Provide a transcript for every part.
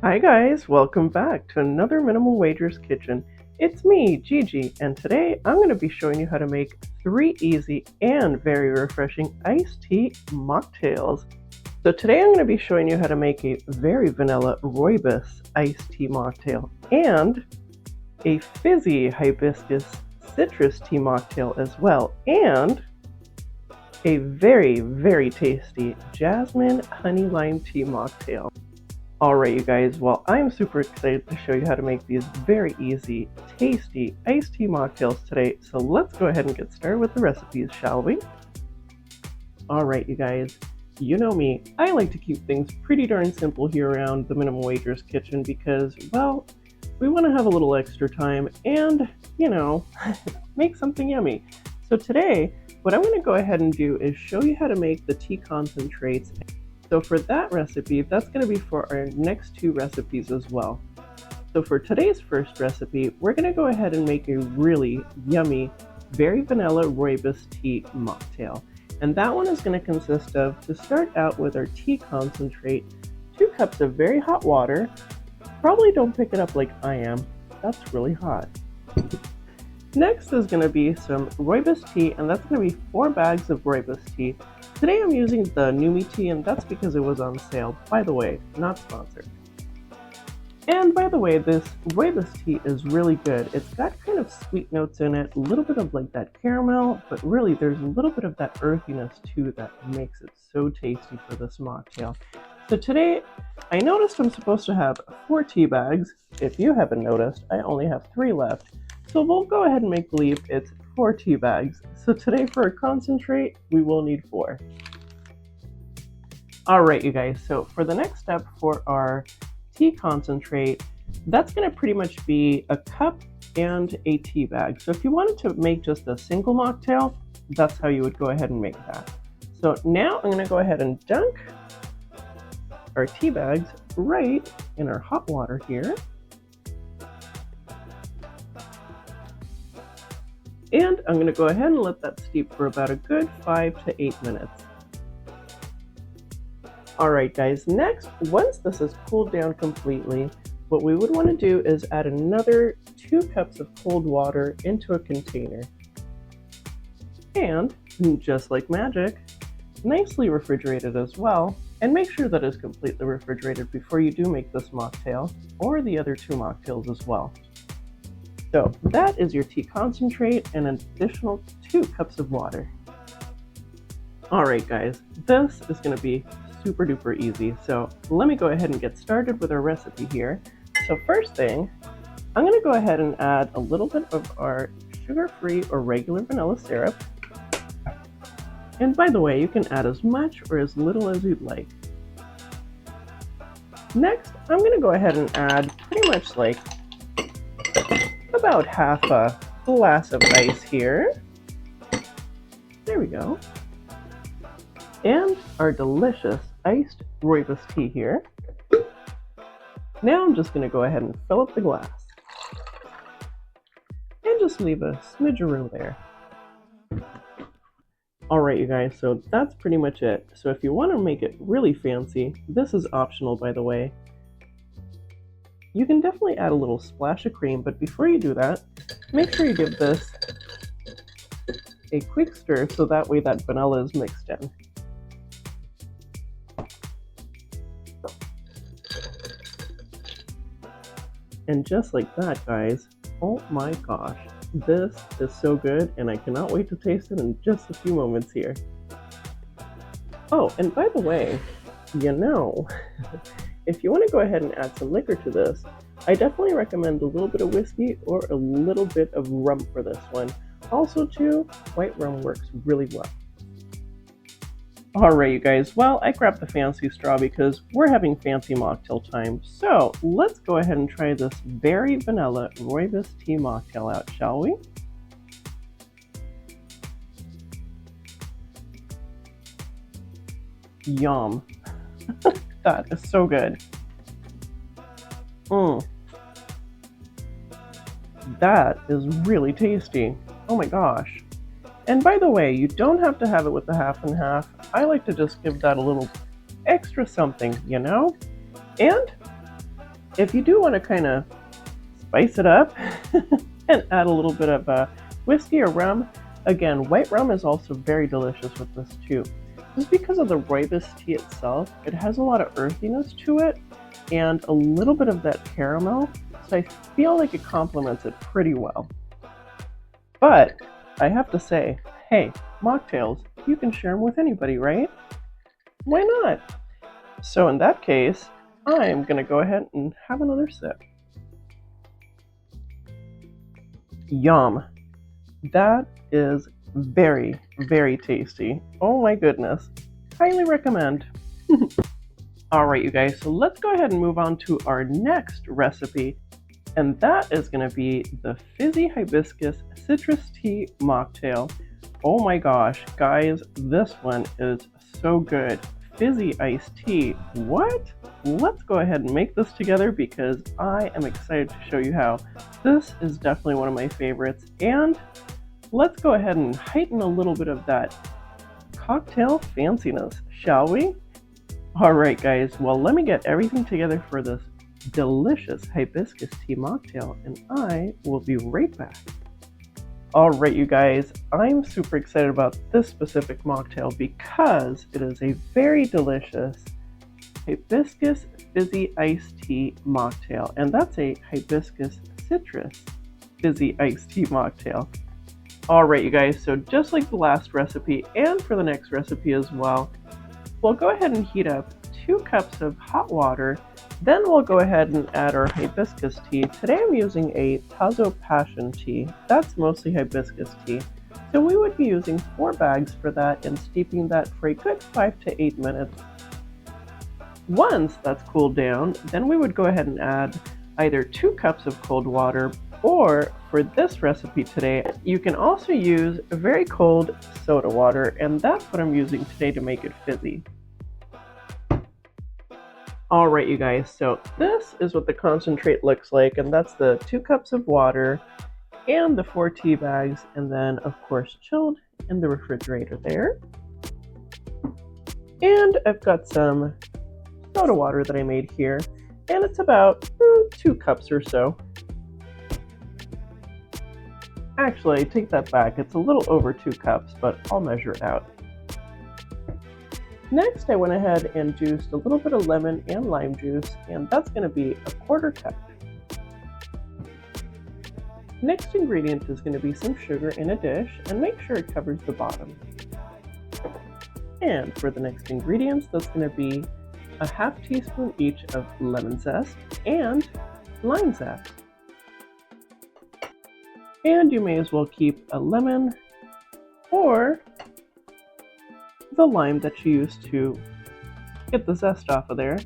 Hi guys, welcome back to another Minimal Wagers Kitchen. It's me, Gigi, and today I'm going to be showing you how to make 3 easy and very refreshing iced tea mocktails. So today I'm going to be showing you how to make a very vanilla rooibos iced tea mocktail and a fizzy hibiscus citrus tea mocktail as well, and a very tasty jasmine honey lime tea mocktail. Alright you guys, well I'm super excited to show you how to make these very easy, tasty iced tea mocktails today, so let's go ahead and get started with the recipes, shall we? Alright you guys, you know me, I like to keep things pretty darn simple here around the Minimal Wagers Kitchen because, well, we want to have a little extra time and, make something yummy. So today, what I'm going to go ahead and do is show you how to make the tea concentrates. So for that recipe, that's going to be for our next 2 recipes as well. So for today's first recipe, we're going to go ahead and make a really yummy, very vanilla rooibos tea mocktail. And that one is going to consist of, to start out with our tea concentrate, 2 cups of very hot water. Probably don't pick it up like I am. That's really hot. Next is going to be some rooibos tea, and that's going to be 4 bags of rooibos tea. Today I'm using the Numi tea, and that's because it was on sale. By the way, not sponsored. And by the way, this rooibos tea is really good. It's got kind of sweet notes in it, a little bit of like that caramel, but really there's a little bit of that earthiness too that makes it so tasty for this mocktail. So today, I noticed I'm supposed to have 4 tea bags. If you haven't noticed, I only have 3 left. So we'll go ahead and make believe it's 4 tea bags. So today for a concentrate, we will need 4. Alright you guys, so for the next step for our tea concentrate, that's going to pretty much be a cup and a tea bag. So if you wanted to make just a single mocktail, that's how you would go ahead and make that. So now I'm going to go ahead and dunk our tea bags right in our hot water here. And I'm going to go ahead and let that steep for about a good 5 to 8 minutes. Alright guys, next, once this is cooled down completely, what we would want to do is add another 2 cups of cold water into a container. And, just like magic, nicely refrigerated as well, and make sure that it's completely refrigerated before you do make this mocktail, or the other 2 mocktails as well. So that is your tea concentrate and an additional 2 cups of water. Alright guys, this is going to be super duper easy, so let me go ahead and get started with our recipe here. So first thing, I'm going to go ahead and add a little bit of our sugar-free or regular vanilla syrup. And by the way, you can add as much or as little as you'd like. Next, I'm going to go ahead and add pretty much like about half a glass of ice here. There we go. And our delicious iced rooibos tea here. Now I'm just going to go ahead and fill up the glass. And just leave a smidge of room there. Alright you guys, so that's pretty much it. So if you want to make it really fancy, this is optional by the way. You can definitely add a little splash of cream, but before you do that, make sure you give this a quick stir so that way that vanilla is mixed in. And just like that guys, oh my gosh, this is so good and I cannot wait to taste it in just a few moments here. Oh, and by the way, if you want to go ahead and add some liquor to this, I definitely recommend a little bit of whiskey or a little bit of rum for this one. Also too, white rum works really well. Alright you guys, well I grabbed the fancy straw because we're having fancy mocktail time. So let's go ahead and try this very vanilla rooibos tea mocktail out, shall we? Yum. That is so good. That is really tasty. Oh my gosh. And by the way, you don't have to have it with the half and half. I like to just give that a little extra something, And If you do want to kind of spice it up and add a little bit of whiskey or rum, again, white rum is also very delicious with this too. Just because of the rooibos tea itself, it has a lot of earthiness to it and a little bit of that caramel, so I feel like it complements it pretty well. But I have to say, hey, mocktails, you can share them with anybody, right? Why not? So in that case, I'm gonna go ahead and have another sip. Yum. That is very, very tasty. Oh my goodness. Highly recommend. Alright, you guys, so let's go ahead and move on to our next recipe. And that is going to be the fizzy hibiscus citrus tea mocktail. Oh my gosh, guys, this one is so good. Fizzy iced tea. What? Let's go ahead and make this together because I am excited to show you how. This is definitely one of my favorites. And let's go ahead and heighten a little bit of that cocktail fanciness, shall we? Alright guys, well let me get everything together for this delicious hibiscus tea mocktail and I will be right back. Alright you guys, I'm super excited about this specific mocktail because it is a very delicious hibiscus fizzy iced tea mocktail, and that's a hibiscus citrus fizzy iced tea mocktail. Alright you guys, so just like the last recipe and for the next recipe as well, we'll go ahead and heat up 2 cups of hot water. Then we'll go ahead and add our hibiscus tea. Today I'm using a Tazo passion tea. That's mostly hibiscus tea. So we would be using 4 bags for that and steeping that for a good 5 to 8 minutes. Once that's cooled down, then we would go ahead and add either 2 cups of cold water, or for this recipe today, you can also use very cold soda water, and that's what I'm using today to make it fizzy. Alright you guys, so this is what the concentrate looks like, and that's the 2 cups of water and the 4 tea bags, and then of course chilled in the refrigerator there. And I've got some soda water that I made here, and it's about 2 cups or so. Actually, I take that back, it's a little over 2 cups, but I'll measure it out. Next, I went ahead and juiced a little bit of lemon and lime juice, and that's going to be a 1/4 cup. Next ingredient is going to be some sugar in a dish, and make sure it covers the bottom. And for the next ingredients, that's going to be a 1/2 teaspoon each of lemon zest and lime zest. And you may as well keep a lemon or the lime that you use to get the zest off of there.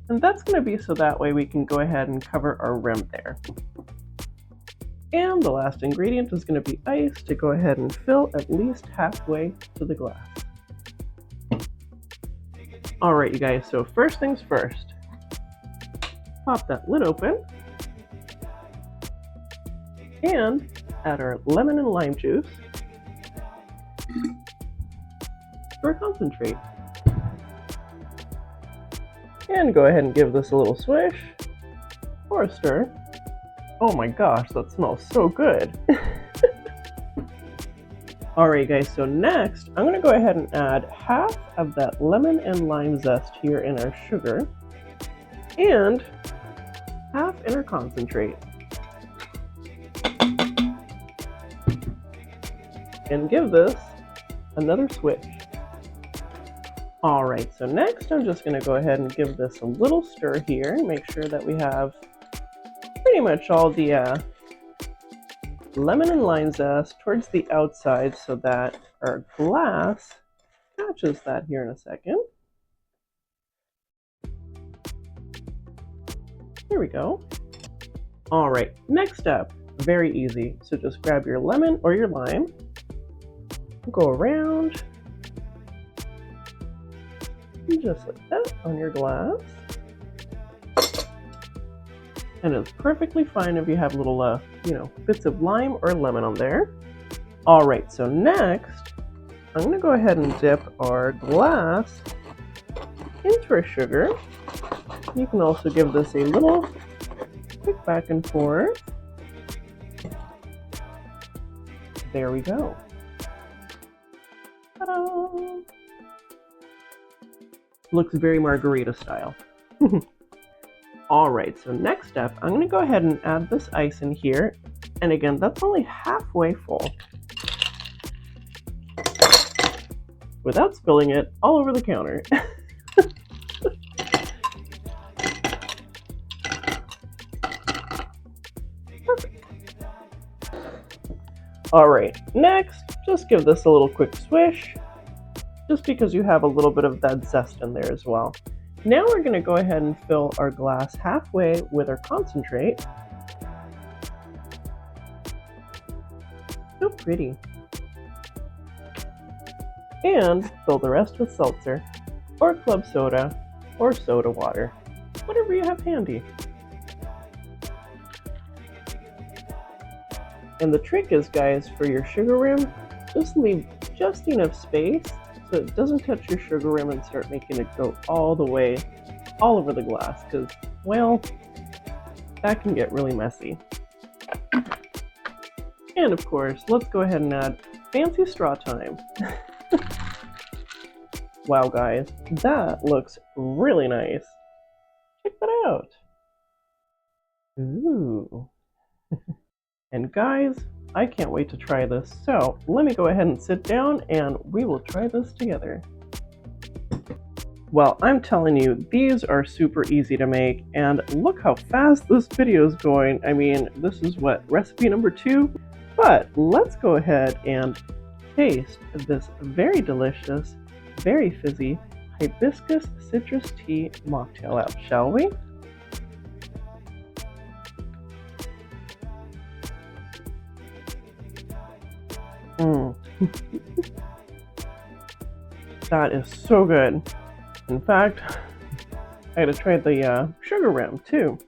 And that's going to be so that way we can go ahead and cover our rim there. And the last ingredient is going to be ice to go ahead and fill at least halfway to the glass. Alright you guys, so first things first, pop that lid open and add our lemon and lime juice for a concentrate. And go ahead and give this a little swish or a stir. Oh my gosh, that smells so good. Alright guys, so next I'm going to go ahead and add 1/2 of that lemon and lime zest here in our sugar and 1/2 in our concentrate. And give this another swish. Alright, so next I'm just going to go ahead and give this a little stir here and make sure that we have pretty much all the lemon and lime zest towards the outside so that our glass catches that here in a second. Here we go. Alright, next up, very easy. So just grab your lemon or your lime, go around, just like that on your glass. And it's perfectly fine if you have little, bits of lime or lemon on there. Alright, so next, I'm going to go ahead and dip our glass into our sugar. You can also give this a little quick back and forth. There we go. Ta-da! Looks very margarita style. Alright, so next step, I'm going to go ahead and add this ice in here. And again, that's only halfway full. Without spilling it all over the counter. Perfect. Alright, next, just give this a little quick swish, just because you have a little bit of that zest in there as well. Now we're going to go ahead and fill our glass halfway with our concentrate. So pretty. And fill the rest with seltzer, or club soda, or soda water, whatever you have handy. And the trick is, guys, for your sugar rim, just leave just enough space so it doesn't touch your sugar rim and start making it go all the way all over the glass, because, well, that can get really messy. And of course, let's go ahead and add fancy straw time. Wow, guys, that looks really nice. Check that out. Ooh. And guys, I can't wait to try this. So let me go ahead and sit down and we will try this together. Well, I'm telling you, these are super easy to make, and look how fast this video is going. I mean, this is what, recipe number 2? But let's go ahead and taste this very delicious, very fizzy hibiscus citrus tea mocktail out, shall we? That is so good. In fact, I gotta try the sugar rim too.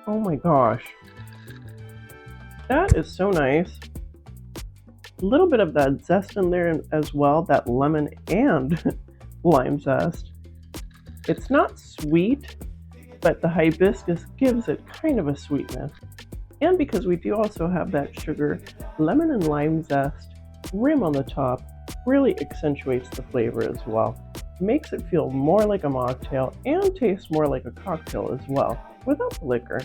Oh my gosh. That is so nice. A little bit of that zest in there as well, that lemon and lime zest. It's not sweet, but the hibiscus gives it kind of a sweetness. And because we do also have that sugar, lemon and lime zest rim on the top really accentuates the flavor as well. Makes it feel more like a mocktail and taste more like a cocktail as well, without the liquor.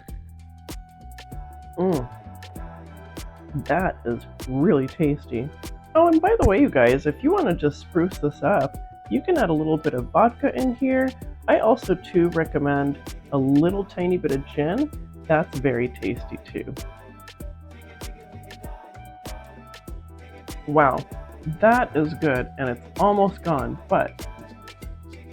That is really tasty. Oh, and by the way, you guys, if you want to just spruce this up, you can add a little bit of vodka in here. I also too recommend a little tiny bit of gin. That's very tasty too. Wow, that is good, and it's almost gone, but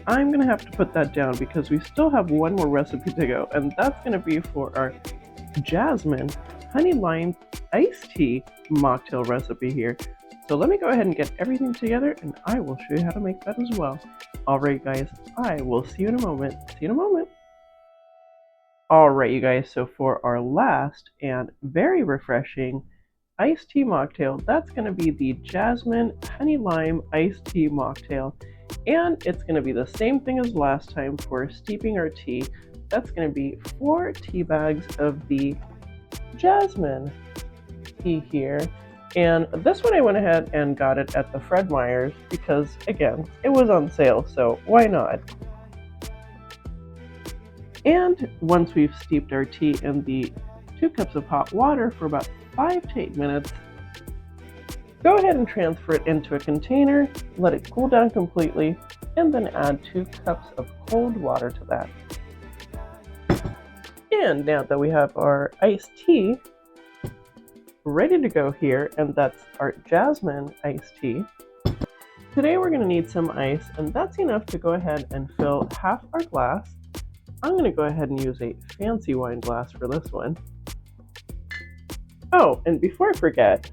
I'm gonna have to put that down because we still have one more recipe to go, and that's gonna be for our jasmine honey lime iced tea mocktail recipe here. So let me go ahead and get everything together, and I will show you how to make that as well. Alright guys, I will see you in a moment. See you in a moment. Alright you guys, so for our last and very refreshing iced tea mocktail, that's going to be the jasmine honey lime iced tea mocktail. And it's going to be the same thing as last time for steeping our tea. That's going to be 4 tea bags of the jasmine tea here. And this one I went ahead and got it at the Fred Meyer's because, again, it was on sale, so why not? And once we've steeped our tea in the 2 cups of hot water for about 5 to 8 minutes, go ahead and transfer it into a container, let it cool down completely, and then add 2 cups of cold water to that. And now that we have our iced tea ready to go here, and that's our jasmine iced tea, today we're going to need some ice, and that's enough to go ahead and fill half our glass. I'm going to go ahead and use a fancy wine glass for this one. Oh, and before I forget,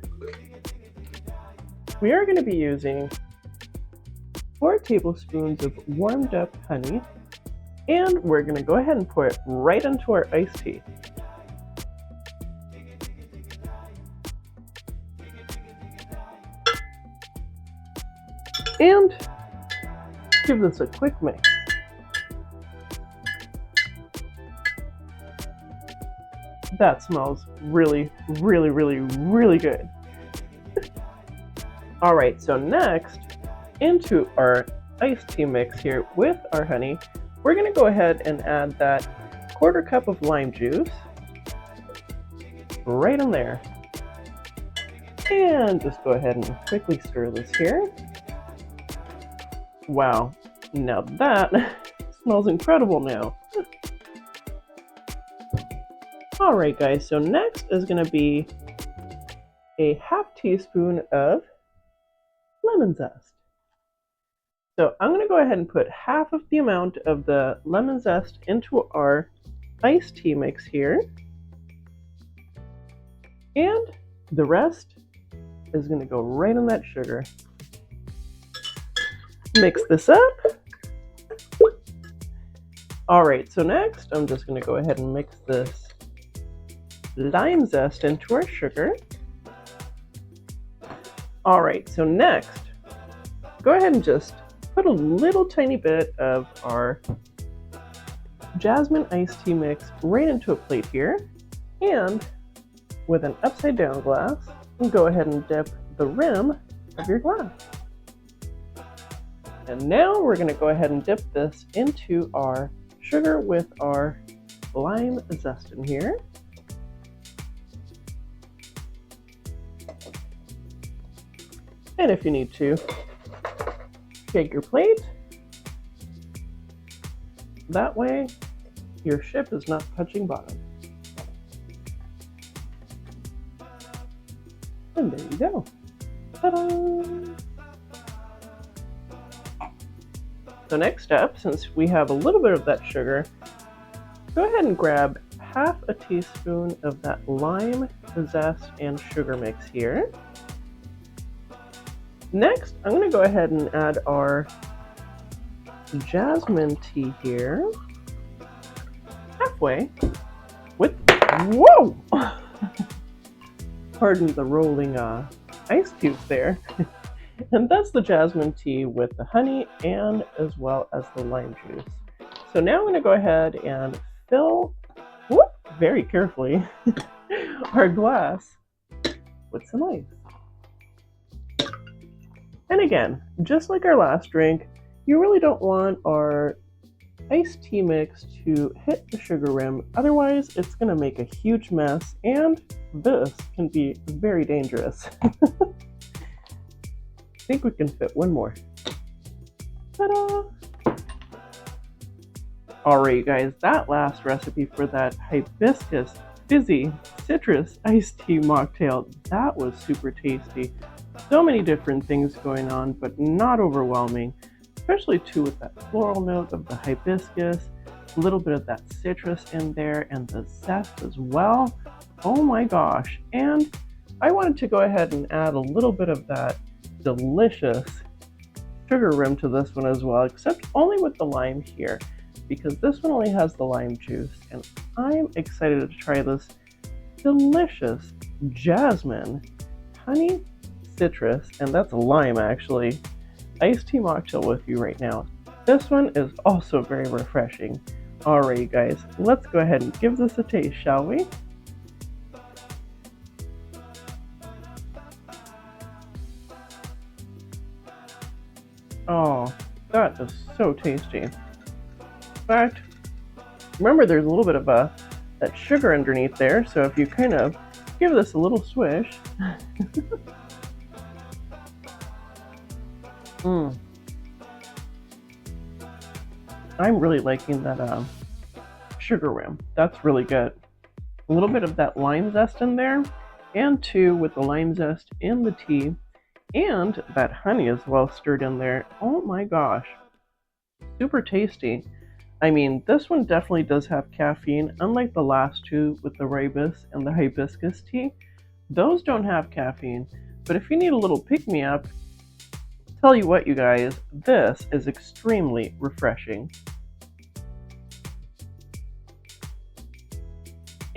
we are going to be using 4 tablespoons of warmed up honey, and we're going to go ahead and pour it right into our iced tea. And give this a quick mix. That smells really, really, really, really good. All right, so next, into our iced tea mix here with our honey, we're gonna go ahead and add that 1/4 cup of lime juice right in there. And just go ahead and quickly stir this here. Wow, now that smells incredible now. All right, guys, so next is gonna be a 1/2 teaspoon of lemon zest. So I'm going to go ahead and put half of the amount of the lemon zest into our iced tea mix here. And the rest is going to go right in that sugar. Mix this up. All right, so next I'm just going to go ahead and mix this lime zest into our sugar. All right, so next, go ahead and just put a little tiny bit of our jasmine iced tea mix right into a plate here. And with an upside down glass, go ahead and dip the rim of your glass. And now we're going to go ahead and dip this into our sugar with our lime zest in here. And if you need to, shake your plate. That way, your ship is not touching bottom. And there you go. Ta-da! So next step, since we have a little bit of that sugar, go ahead and grab 1/2 teaspoon of that lime zest and sugar mix here. Next, I'm going to go ahead and add our jasmine tea here, halfway, with, whoa! Pardon the rolling ice cubes there. And that's the jasmine tea with the honey and as well as the lime juice. So now I'm going to go ahead and fill, whoop, very carefully, our glass with some ice. And again, just like our last drink, you really don't want our iced tea mix to hit the sugar rim, otherwise it's going to make a huge mess, and this can be very dangerous. I think we can fit one more. Ta-da! Alright, you guys, that last recipe for that hibiscus fizzy citrus iced tea mocktail, that was super tasty. So many different things going on, but not overwhelming, especially too with that floral note of the hibiscus, a little bit of that citrus in there, and the zest as well. Oh my gosh. And I wanted to go ahead and add a little bit of that delicious sugar rim to this one as well, except only with the lime here, because this one only has the lime juice, and I'm excited to try this delicious jasmine, honey, citrus, and that's lime actually, iced tea mocktail with you right now. This one is also very refreshing. Alright, you guys, let's go ahead and give this a taste, shall we? Oh, that is so tasty. In fact, remember there's a little bit of that sugar underneath there, so if you kind of give this a little swish. I'm really liking that sugar rim. That's really good. A little bit of that lime zest in there, and too with the lime zest in the tea, and that honey as well stirred in there. Oh my gosh, super tasty. I mean, this one definitely does have caffeine, unlike the last two with the rooibos and the hibiscus tea. Those don't have caffeine, but if you need a little pick-me-up, tell you what, you guys, this is extremely refreshing.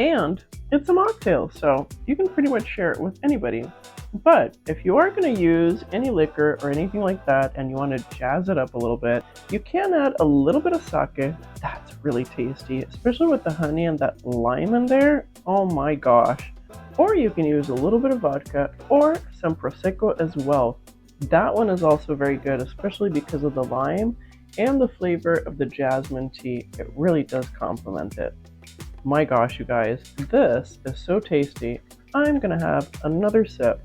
And it's a mocktail, so you can pretty much share it with anybody. But if you are going to use any liquor or anything like that and you want to jazz it up a little bit, you can add a little bit of sake. That's really tasty, especially with the honey and that lime in there. Oh my gosh. Or you can use a little bit of vodka or some prosecco as well. That one is also very good, especially because of the lime and the flavor of the jasmine tea. It really does complement it. My gosh, you guys, this is so tasty. I'm gonna have another sip.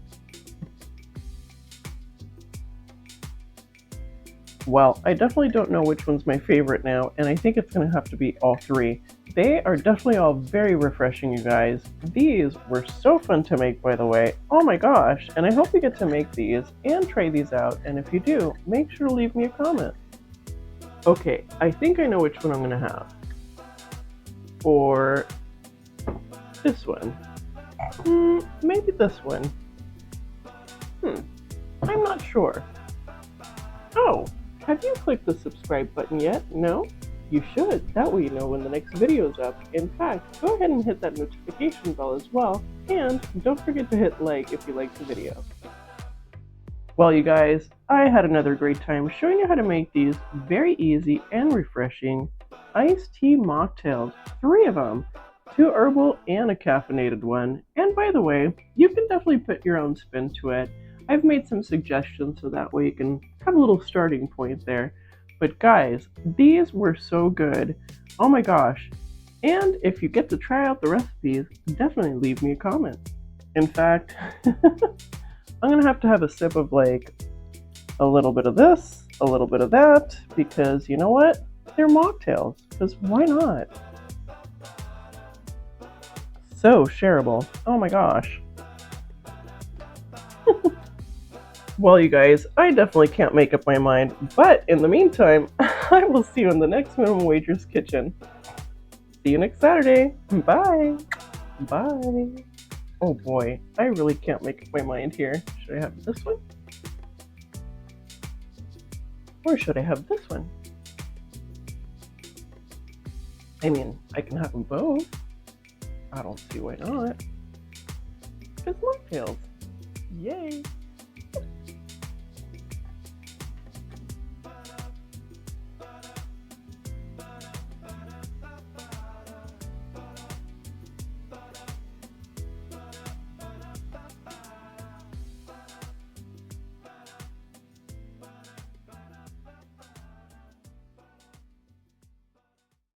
Well, I definitely don't know which one's my favorite now, and I think it's gonna have to be all three. They are definitely all very refreshing, you guys. These were so fun to make, by the way. Oh my gosh, and I hope you get to make these and try these out, and if you do, make sure to leave me a comment. Okay, I think I know which one I'm gonna have. Or this one. Maybe this one. I'm not sure. Oh, have you clicked the subscribe button yet? No? You should. That way you know when the next video is up. In fact, go ahead and hit that notification bell as well. And don't forget to hit like if you liked the video. Well, you guys, I had another great time showing you how to make these very easy and refreshing iced tea mocktails. 3 of them. 2 herbal and a caffeinated one. And by the way, you can definitely put your own spin to it. I've made some suggestions so that way you can have a little starting point there. But guys, these were so good. Oh my gosh. And if you get to try out the recipes, definitely leave me a comment. In fact, I'm gonna have to have a sip of like a little bit of this, a little bit of that, because you know what? They're mocktails, because why not? So shareable. Oh my gosh. Well, you guys, I definitely can't make up my mind, but in the meantime, I will see you in the next Minimum Wagers Kitchen. See you next Saturday. Bye. Bye. Oh boy, I really can't make up my mind here. Should I have this one? Or should I have this one? I mean, I can have them both. I don't see why not. It's mocktails. Yay!